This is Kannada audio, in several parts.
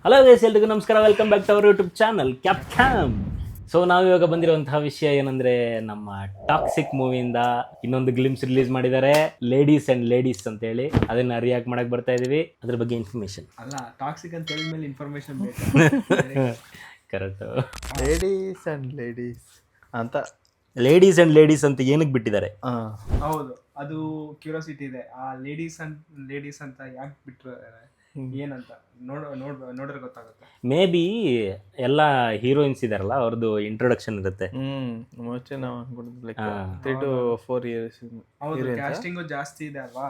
ಹಲೋ ಗೈಸ್, ಎಲ್ರಿಗೂ ನಮಸ್ಕಾರ. Welcome back to our YouTube channel Cap Cam. So ನಾವಿವಾಗ ಬಂದಿರುವಂತಹ ವಿಷಯ ಏನಂದ್ರೆ, ನಮ್ಮ ಟಾಕ್ಸಿಕ್ ಮೂವಿಯಿಂದ ಇನ್ನೊಂದು ಗ್ಲಿಮ್ಸ್ ರಿಲೀಸ್ ಮಾಡಿದ್ದಾರೆ, ಲೇಡೀಸ್ ಅಂಡ್ ಲೇಡೀಸ್ ಅಂತ ಹೇಳಿ. ಅದನ್ನ ರಿಯಾಕ್ಟ್ ಮಾಡಕ್ ಬರ್ತಾ ಇದೀವಿ. ಅದ್ರ ಬಗ್ಗೆ ಇನ್ಫಾರ್ಮೇಶನ್ ಅಲ್ಲ, ಟಾಕ್ಸಿಕ್ ಅಂತ ಹೇಳಿದ್ಮೇಲೆ ಇನ್ಫಾರ್ಮೇಶನ್ ಬೇಕು. ಕರೆಕ್ಟ್. ಲೇಡೀಸ್ ಅಂಡ್ ಲೇಡೀಸ್ ಅಂತ ಲೇಡೀಸ್ ಅಂಡ್ ಲೇಡೀಸ್ ಅಂತ ಏನಕ್ಕೆ ಬಿಟ್ಟಿದ್ದಾರೆ? ಹೌದು, ಅದು ಕ್ಯೂರಿಯಾಸಿಟಿ ಇದೆ. ಆ ಲೇಡೀಸ್ ಅಂತ ಯಾಕೆ ಬಿಟ್ರು, ಏನಂತ ನೋಡ್ರೆ ಗೊತ್ತಾಗುತ್ತೆ. ಮೇ ಬಿ ಎಲ್ಲ ಹೀರೋಯಿನ್ಸ್ ಇದಾರಲ್ಲ, ಅವ್ರದ್ದು ಇಂಟ್ರೊಡಕ್ಷನ್ ಇರುತ್ತೆ. ಮೋಸ್ಟ್ಲಿ ನಾವು ಅನ್ಕೊಂಡಿದ್ದು ಲೈಕ್ 3 to 4 years. ಹೌದು, ಕ್ಯಾಸ್ಟಿಂಗು ಜಾಸ್ತಿ ಇದೆ ಅಲ್ವಾ.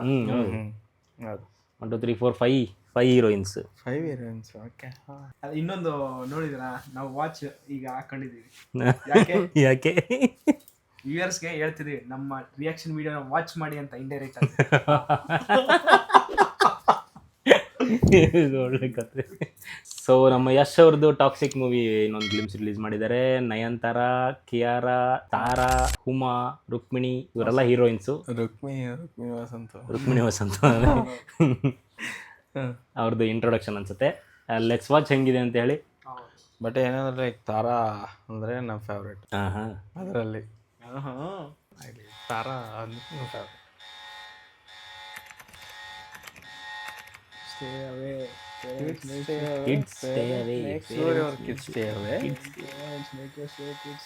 1 2 3 4 5 ಹೀರೋಯಿನ್ಸ್. 5 years. ಓಕೆ. ಇನ್ನೊಂದು ನೋಡಿದ್ರಾ, ನಾವು ವಾಚ್ ಈಗ ಹಾಕೊಂಡಿದೀವಿ. ಯಾಕೆ ವ್ಯೂಯರ್ಸ್ಗೆ ಹೇಳ್ತಿದೀವಿ, ನಮ್ಮ ರಿಯಾಕ್ಷನ್ ವಿಡಿಯೋನ ವಾಚ್ ಮಾಡಿ ಅಂತ ಇಂಡೈರೆಕ್ಟ್ ಆಗಿ. ಒಳ್ಳೆ ಕಥೆ. ಸೊ ನಮ್ಮ ಯಶ್ ಅವ್ರದ್ದು ಟಾಕ್ಸಿಕ್ ಮೂವಿ ಇನ್ನೊಂದು ಗ್ಲಿಮ್ಸ್ ರಿಲೀಸ್ ಮಾಡಿದ್ದಾರೆ. ನಯನತಾರ, ಕಿಯಾರಾ, ತಾರಾ, ಹುಮಾ, ರುಕ್ಮಿಣಿ ಇವರೆಲ್ಲ ಹೀರೋಯಿನ್ಸು. ರುಕ್ಮಿಣಿ ವಸಂತ ಅವ್ರದ್ದು ಇಂಟ್ರೊಡಕ್ಷನ್ ಅನ್ಸುತ್ತೆ. ಲೆಟ್ಸ್ ವಾಚ್ ಹೆಂಗಿದೆ ಅಂತ ಹೇಳಿ. ಬಟ್ ಏನಂದ್ರೆ ಲೈಕ್ ತಾರಾ ಅಂದ್ರೆ ನಮ್ಮ ಫೇವ್ರೇಟ್. ಅದರಲ್ಲಿ ತಾರಾ ಅಂದ್ರೆ ನಮ್ಮ favourite. Stay away. Kids stay away. Make sure your kids stay away. Parents, make your sure kids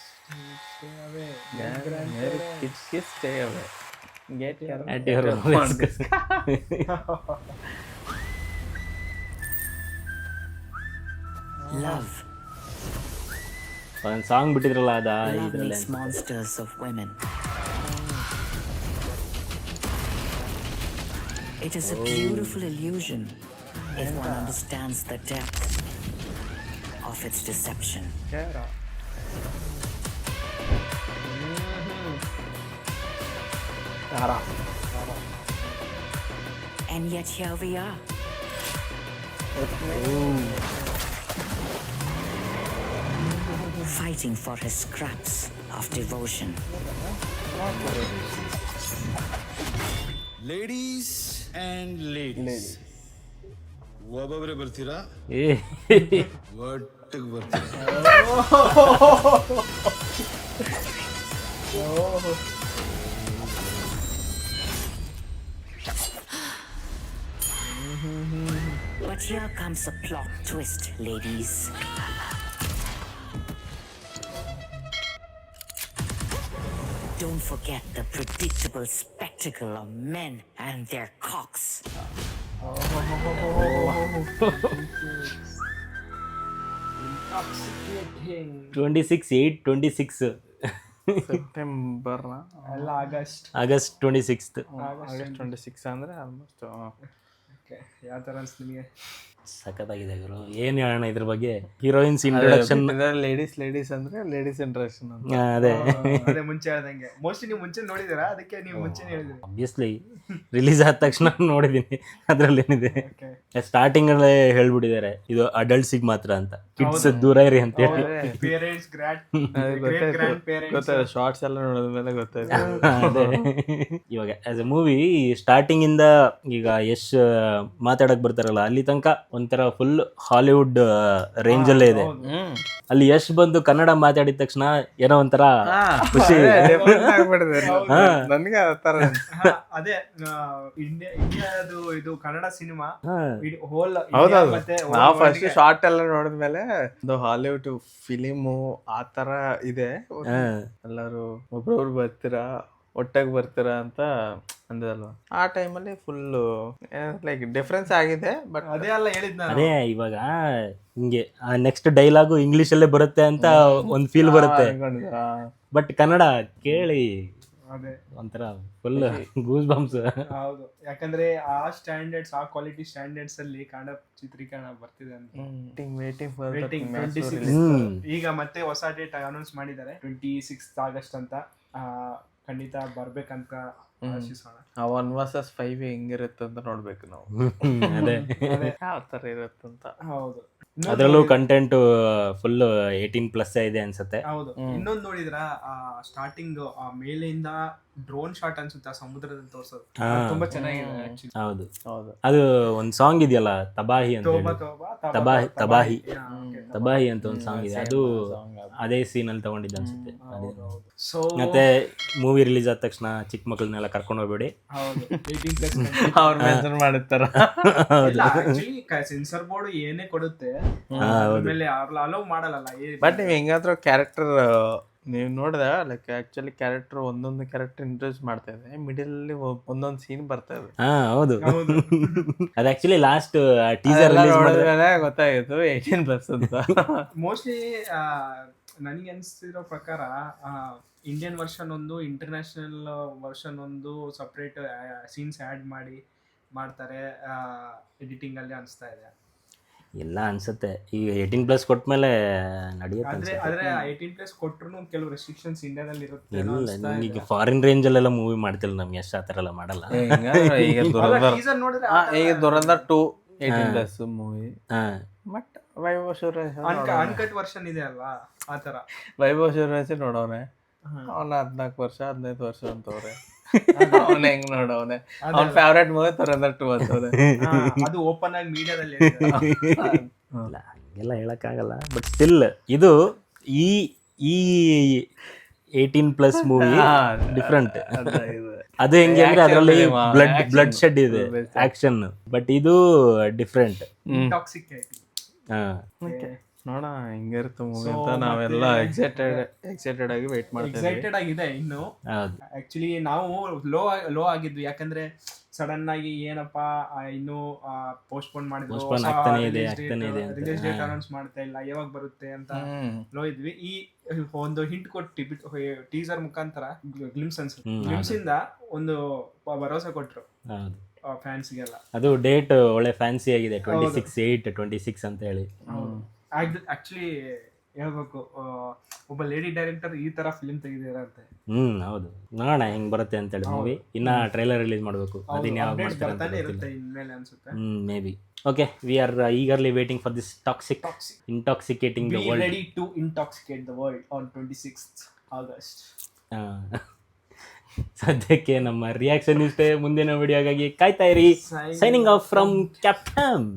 stay away. Kids stay away. Get your At your own risk. Love. ಒಂದು ಸಾಂಗ್ ಬಿಟ್ಟಿದ್ರಲ್ಲ, ಅದ Love ಇದ್ರಲ್ಲ. makes monsters of women. It is a beautiful illusion if one understands the depth of its deception. And yet here we are. Fighting for his scraps of devotion. Ladies and ladies ಒಬ್ಬೊಬ್ಬರೇ ಬರ್ತೀರಾ, ಒಟ್ಟಿಗೆ ಬರ್ತೀರಾ? But here comes a plot twist, ladies. Don't forget the predictable spectacle of men and their cocks. Intoxicating. 26/8/26 September ಎಲ್ಲ ಆಗಸ್ಟ್ ಆಗಸ್ಟ್ 26th. ಆಗಸ್ಟ್ 26 ಅಂದ್ರೆ ಆಲ್ಮೋಸ್ಟ್. ಓಕೆ, ಯಾವ ಥರ ಅನ್ಸ್ತು ನಿಮಗೆ? ಸಖತ್ತಾಗಿದೆ ಗುರು. ಏನು ಹೇಳೋಣ ಇದ್ರ ಬಗ್ಗೆ? Heroines introduction. ಲೇಡೀಸ್ ಅಂದ್ರೆ ಲೇಡೀಸ್ ಇಂಟ್ರಡಕ್ಷನ್ ಅಂತ. ಅದೇ ಅದೇ ಮುಂಚೆ ಹೇಳ್ದಂಗೆ. ಮೋಸ್ಟ್ಲಿ ನೀವು ಮುಂಚೆ ನೋಡಿದ್ದೀರಾ, ಅದಕ್ಕೆ ನೀವು ಮುಂಚೆ ಹೇಳಿದ್ರಿ. ಆಬ್ವಿಯಸ್ಲಿ ರಿಲೀಸ್ ಆದ ತಕ್ಷಣ ನೋಡಿದ್ದೀನಿ. ಅದ್ರಲ್ಲಿ ಏನಿದೆ, ಓಕೆ, ಸ್ಟಾರ್ಟಿಂಗ್ ಅಲ್ಲೇ ಹೇಳ್ಬಿಟ್ಟಿದ್ದಾರೆ ಇದು ಅಡಲ್ಟ್ಸಿಗೆ ಮಾತ್ರ ಅಂತ. ಕಿಡ್ಸ್ ದೂರ ಇರಿ ಅಂತ ಹೇಳಿ. Parents, grand parents. ಗೊತ್ತಾಯ್ತು, ಶಾರ್ಟ್ಸ್ ಎಲ್ಲ ನೋಡಿದ್ಮೇಲೆ ಗೊತ್ತಾಯ್ತು. ಅದೇ ಇವಾಗ ಆಸ್ ಎ ಮೂವಿ ಸ್ಟಾರ್ಟಿಂಗ್ ಇಂದ ಈಗ ಯಶ್ ಮಾತಾಡಕ್ ಬರ್ತಾರಲ್ಲ, ಅಲ್ಲಿ ತನಕ ಒಂಥರ ಫುಲ್ ಹಾಲಿವುಡ್ ರೇಂಜ್ ಅಲ್ಲೇ ಇದೆ. ಅಲ್ಲಿ ಯಶ್ ಬಂದು ಕನ್ನಡ ಮಾತಾಡಿದ ತಕ್ಷಣ ಏನೋ ಒಂಥರ ಖುಷಿ. ನನಗೆ ಆತರ ಅದೇ ಇಂಡಿಯಾದು ಇದು ಕನ್ನಡ ಸಿನಿಮಾ ಹೋಲ್ ಹೌದೌದು. ಮತ್ತೆ ನಾವು ಫಸ್ಟ್ ಶಾರ್ಟ್ ಎಲ್ಲ ನೋಡಿದ್ಮೇಲೆ ಅದು ಹಾಲಿವುಡ್ ಫಿಲಿಮು ಆತರ ಇದೆ. ಎಲ್ಲರೂ ಒಬ್ರೊಬ್ರು ಬರ್ತೀರಾ, ಒಟ್ಟಾಗಿ ಬರ್ತೀರಾ ಅಂತ ಅಂದಲ್ವಾ. ಆ ಟೈಮಲ್ಲಿ ಫುಲ್ ಲೈಕ್ ಡಿಫ್ರೆನ್ಸ್ ಆಗಿದೆ. ಬಟ್ ಅದೇ ಅಲ್ಲ ಹೇಳಿದ್ ನಾನು. ಅದೇ ಇವಾಗ ಹಿಂಗೆ ನೆಕ್ಸ್ಟ್ ಡೈಲಾಗು ಇಂಗ್ಲಿಷ್ ಅಲ್ಲೇ ಬರುತ್ತೆ ಅಂತ ಒಂದ್ ಫೀಲ್ ಬರುತ್ತೆ. ಬಟ್ ಕನ್ನಡ ಕೇಳಿ ಅದೇ ಒಂಥರ ಫುಲ್ ಗೂಸ್ ಬಂಪ್ಸ್. ಹೌದು, ಯಾಕಂದ್ರೆ ಆ ಸ್ಟ್ಯಾಂಡರ್ಡ್ಸ್, ಆ ಕ್ವಾಲಿಟಿ ಸ್ಟ್ಯಾಂಡರ್ಡ್ಸ್ ಅಲ್ಲಿ ಕನ್ನಡ ಚಿತ್ರೀಕರಣ ಬರ್ತಿದೆ ಅಂತ. ವೇಟಿಂಗ್ ಫಾರ್ 26 ಈಗ ಮತ್ತೆ ಹೊಸ ಡೇಟ್ ಅನೌನ್ಸ್ ಮಾಡಿದ್ದಾರೆ, 26 ಆಗಸ್ಟ್ ಅಂತ. ಖಂಡಿತ ಬರ್ಬೇಕಂತ ಆಶಿಸೋಣ. 1 vs 5 ಹೆಂಗಿರುತ್ತೆ ಅಂತ ನೋಡ್ಬೇಕು ನಾವು. ಅದೇ ಯಾವ ತರ ಇರುತ್ತಂತ. ಹೌದು, ಅದರಲ್ಲೂ ಕಂಟೆಂಟ್ ಫುಲ್ 18+ ಇದೆ ಅನ್ಸುತ್ತೆ. ಹೌದು. ಇನ್ನೊಂದು ನೋಡಿದ್ರ ಸ್ಟಾರ್ಟಿಂಗ್ ಆ ಮೇಲೆಯಿಂದ ಡ್ರೋನ್ ಶಾಟ್ ಅನ್ಸುತ್ತೆ ಆ ಸಮುದ್ರದಲ್ಲಿ ತೋರ್ಸೋದು, ಅದು ತುಂಬಾ ಚೆನ್ನಾಗಿದೆ actually. ಹೌದು ಹೌದು. ಅದು ಒಂದು ಸಾಂಗ್ ಇದೆಯಲ್ಲ ತಬಾಹಿ ಅಂತ ಹೇಳಿ. ತಬಾಹಿ ತಬಾಹಿ ಅಂತ ಒಂದು ಸಾಂಗ್ ಇದೆ, ಅದು ಅದೇ ಸೀನ್ ಅಲ್ಲಿ ತಗೊಂಡಿದ್ದ ಅನ್ಸುತ್ತೆ. ಸೊ ಮತ್ತೆ ಮೂವಿ ರಿಲೀಸ್ ಆದ ತಕ್ಷಣ ಚಿಕ್ಕ ಮಕ್ಕಳನ್ನೆಲ್ಲ ಕರ್ಕೊಂಡು ಹೋಗ್ಬೇಡಿ. ಹೌದು 18+ ಅವ್ರು ಮೆನ್ಷನ್ ಮಾಡಿರ್ತಾರ. ಆಕ್ಚುಲಿ ಸೆನ್ಸರ್ ಬೋರ್ಡ್ ಏನೇ ಕೊಡುತ್ತೆ ಆಮೇಲೆ ಅಲೋ ಮಾಡಲ್ಲ. ಬಟ್ ನೀವ್ ಹೆಂಗಾದ್ರೂ ಕ್ಯಾರೆಕ್ಟರ್ ನೀವು ನೋಡಿದ ಲೈಕ್ ಆಕ್ಚುಲಿ ಕ್ಯಾರೆಕ್ಟರ್ ಒಂದೊಂದು ಕ್ಯಾರೆಕ್ಟರ್ ಇಂಟ್ರೊಡ್ಯೂಸ್ ಮಾಡ್ತಾ ಇದೆ, ಮಿಡಲ್ ಅಲ್ಲಿ ಒಂದೊಂದು ಸೀನ್ ಬರ್ತಾ ಇದೆ. ಹೌದು ಅದು ಆಕ್ಚುಲಿ ಲಾಸ್ಟ್ ಟೀಸರ್ ರಿಲೀಸ್ ನೋಡಿದ್ಮೇಲೆ ಗೊತ್ತಾಗಿತ್ತು 18+ ಅಂತ. ಮೋಸ್ಟ್ಲಿ ನನಗೆ ಅನಿಸ್ತಿರೋ ಪ್ರಕಾರ ಇಂಡಿಯನ್ ವರ್ಷನ್ ಒಂದು, ಇಂಟರ್ನ್ಯಾಷನಲ್ ವರ್ಷನ್ ಒಂದು ಸಪ್ರೇಟ್ ಸೀನ್ಸ್ ಆ್ಯಡ್ ಮಾಡ್ತಾರೆ ಎಡಿಟಿಂಗ್ ಅಲ್ಲಿ ಅನಿಸ್ತಾ ಇದೆ. ಎಲ್ಲ ಅನ್ಸುತ್ತೆ ಈಗ 18+ ಕೊಟ್ಮೇಲೆ ನಡೆಯುತ್ತೆ. ಆದ್ರೆ 18+ ಕೊಟ್ರು ಕೆಲವು ರೆಸ್ಟ್ರಿಕ್ಷನ್ಸ್ ಇಂಡಿಯಾದಲ್ಲಿ ಇರುತ್ತೆ. ಇಲ್ಲ ಈಗ ಫಾರಿನ್ ರೇಂಜ್ ಅಲ್ಲೆಲ್ಲ ಮೂವಿ ಮಾಡ್ತಿಲ್ಲ, ನಮ್ಗೆ ಎಷ್ಟು ಆ ಥರ ಎಲ್ಲ ಮಾಡಲ್ಲ. ಈಗ ದುರಂಧರ್ ಟೀಸರ್ ನೋಡಿದ್ರೆ ಈಗ Dhurandhar 2 18+ movie. But Vaibhav Suryavanshi uncut version ಇದೆ ಅಲ್ವಾ, ಆತರ. ವೈಭವ್ ಸೂರ್ಯವಂಶಿ ನೋಡವನೆ, ಅವನ 14 ವರ್ಷ 15 ವರ್ಷ ಅಂತವ್ರೆ. ಅವನ ಹೆಂಗ್ ನೋಡವನೆ, ಅವ್ನ ಫೇವ್ರೇಟ್ ಮೂವಿ ದುರಂಧರ್ 2 ಅಂತವ್ರೆ. ಅದು ಓಪನ್ ಆಗಿ ಮೀಡಿಯಾದಲ್ಲಿ ಇಲ್ಲ ಹಂಗೆಲ್ಲ ಹೇಳಕ್ಕಾಗಲ್ಲ. ಬಟ್ ಸ್ಟಿಲ್ ಇದು ಈ 18+ ಮೂವಿ ಡಿಫ್ರೆಂಟ್. ಅದು ಹೆಂಗೆ ಅಂದ್ರೆ ಅದರಲ್ಲಿ ಬ್ಲಡ್ ಶೆಡ್ ಇದೆ, ಆಕ್ಷನ್. ಬಟ್ ಇದು ಡಿಫ್ರೆಂಟ್. ಇಂಟಾಕ್ಸಿಕೇಟಿಂಗ್. ನೋಡ ಹೆಂಗಿರುತ್ತೆ ಮೂವಿ ಅಂತ ನಾವೆಲ್ಲ ಎಕ್ಸೈಟೆಡ್ ಆಗಿ ವೇಟ್ ಮಾಡ್ತೀವಿ. ಎಕ್ಸೈಟೆಡ್ ಆಗಿದೆ ಇನ್ನು. ಆಕ್ಚುಲಿ ನಾವು ಲೋ ಆಗಿದ್ವಿ, ಯಾಕಂದ್ರೆ ಸಡನ್ ಆಗಿ ಏನಪ್ಪಾ ಇನ್ನು ಪೋಸ್ಟ್ಪೋನ್ ಮಾಡಿದ್ರು, ರಿಲೀಸ್ ಡೇಟ್ ಅನೌನ್ಸ್ ಮಾಡ್ತಾ ಇಲ್ಲ, ಯಾವಾಗ ಬರುತ್ತೆ ಅಂತ ಲೋ ಇದ್ವಿ. ಈ ಒಂದು ಹಿಂಟ್ ಕೊಟ್ಟು ಟೀಸರ್ ಮುಖಾಂತರ ಗ್ಲಿಮ್ಸ್ ಇಂದ ಒಂದು ಭರವಸೆ ಕೊಟ್ರು ಫ್ಯಾನ್ಸ್ಗೆಲ್ಲ. ಅದು ಡೇಟ್ ಒಳ್ಳೆ ಫ್ಯಾನ್ಸಿ ಆಗಿದೆ, 26/8/26 ಅಂತ ಹೇಳಿ. ಆಕ್ಚುಲಿ ಹೇಳ್ಬೇಕು, ಒಬ್ಬ ಲೇಡಿ ಡೈರೆಕ್ಟರ್ ಈ ತರ ಫಿಲ್ಮ್ ತೆಗೆದಿರಂತೆ. ಹೌದು, ನೋಡೋಣ ಹೆಂಗ್ ಬರುತ್ತೆ ಅಂತ ಹೇಳಿ ಮೂವಿ. ಇನ್ನ ಟ್ರೈಲರ್ ರಿಲೀಸ್ ಮಾಡಬೇಕು, ಅದನ್ನ ಯಾವಾಗ ಮಾಡ್ತಾರೆ ಅಂತ ಇರುತ್ತೆ ಇನ್ಮೇಲೆ ಅನ್ಸುತ್ತೆ. May be. Okay, we are eagerly waiting for this intoxicating the world. Be ready to intoxicate the world on 26th August. ಸದ್ಯಕ್ಕೆ ನಮ್ಮ ರಿಯಾಕ್ಷನ್ ಇಷ್ಟೇ. ಮುಂದಿನ ವಿಡಿಯೋಗಾಗಿ ಕಾಯ್ತಾ ಇರಿ. Signing off from captain.